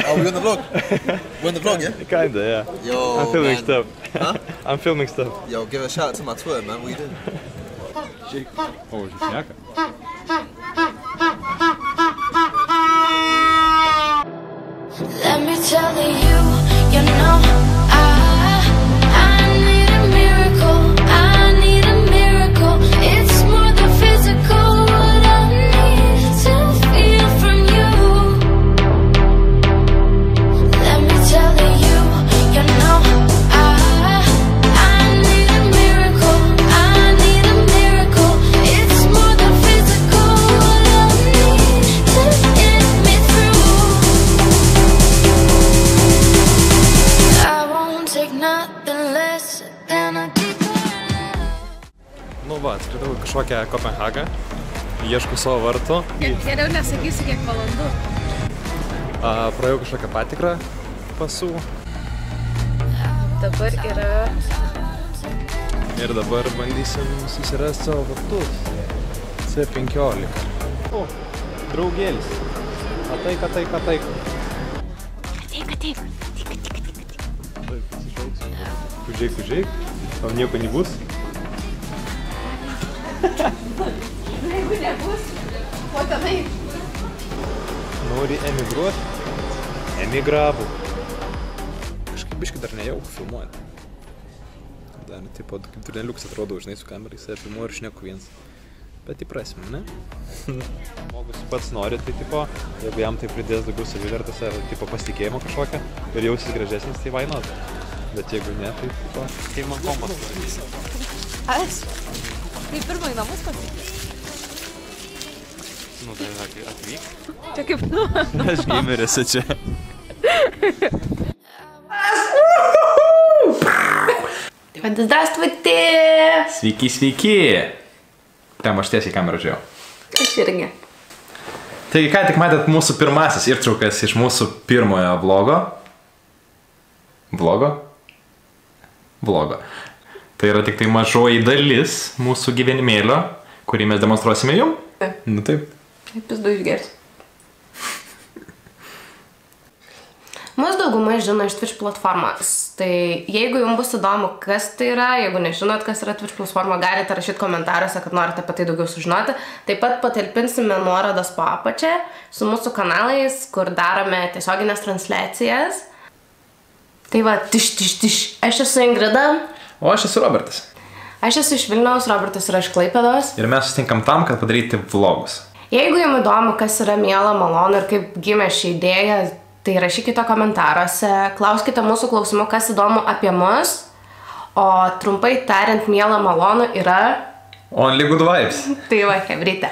Oh, we're in the vlog? We're in the vlog, yeah? Kinda, yeah. Yo, I'm filming man. stuff. Huh? I'm filming stuff. Yo, give a shout out to my Twitter, man. What you doing? О, жестяка. Let me tell you, you know, I need a miracle, I need a miracle. It's more than physical, what I need to feel from you. Let me tell you, you know, I need a miracle, I need a miracle. It's more than physical, what I need to get me through. I won't take nothing less than a deeper love. Nu va, atskridau į kažkokią Kopenhagą. Ieškau savo vartų. Geriau nesakysiu, kiek valandų. Praėjau kažkokią patikrą pasų. Dabar yra... Ir dabar bandysim susirasti savo vartus. C15. O, draugėlis. Ataik. Ateik. Kužiai. Tau nieko nebus? Jeigu nebus, o tenai. Nori emigruot? Emigravo. Kažkaip biškai dar nejauku filmuoti. Dar, tipo, kaip turneliuks atrodo, žinai, su kamerai, save filmuoju ir šneku viens. Bet įprasim, ne? Žmogus pats nori, tai, tipo, jeigu jam tai pridės daugiau savivertės ar, tipo, pasitikėjimo kažkokią ir jausis gražesnis, tai why not? Bet jeigu ne, tai, tipo, kaip man kompas padarys. Aš? Tai pirmai namus pasakys. Nu, tai atvyk. Čia kaip nu. Aš gameris čia. Здравствуйте! Sveiki. Ten aš tiesiai kamerą žiūrėjau. Aš irgi. Taigi, ką tik matėt mūsų pirmasis ištraukas iš mūsų pirmojo vlogo. Vlogo. Tai yra tik tai mažoji dalis mūsų gyvenimėlio, kurį mes demonstruosime jum. Nu taip. Pizdu išgersiu. Mus daugumai žino iš Twitch platformos. Tai jeigu jums bus įdomu, kas tai yra, jeigu nežinot, kas yra Twitch platforma, galite rašyti komentaruose, kad norite apie tai daugiau sužinoti. Taip pat patalpinsime nuorodas po apačią su mūsų kanalais, kur darome tiesioginės transliacijas. Tai va, tiš. Aš esu Ingrida. O aš esu Robertas. Aš esu iš Vilniaus, Robertas yra iš Klaipėdos. Ir mes susitinkam tam, kad padaryti vlogus. Jeigu jums įdomu, kas yra miela, malonu ir kaip gimė ši idėja, tai rašykite komentaruose, klauskite mūsų klausimų, kas įdomu apie mus. O trumpai tariant, miela, malonu yra... Only good vibes. Tai va, hebrytė.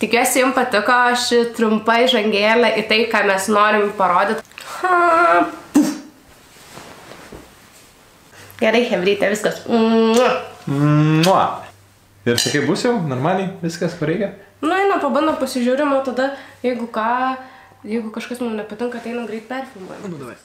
Tikiuosi jums patiko ši trumpai žangėlė į tai, ką mes norim parodyti. Gerai, hebrytė, viskas. Ir sakai, bus jau normaliai, viskas, ko reikia? Nu, einam, pabandom, pasižiūrim, o tada, jeigu kažkas mums nepatinka, tai einam greit perfilmuojam. Ну, давай.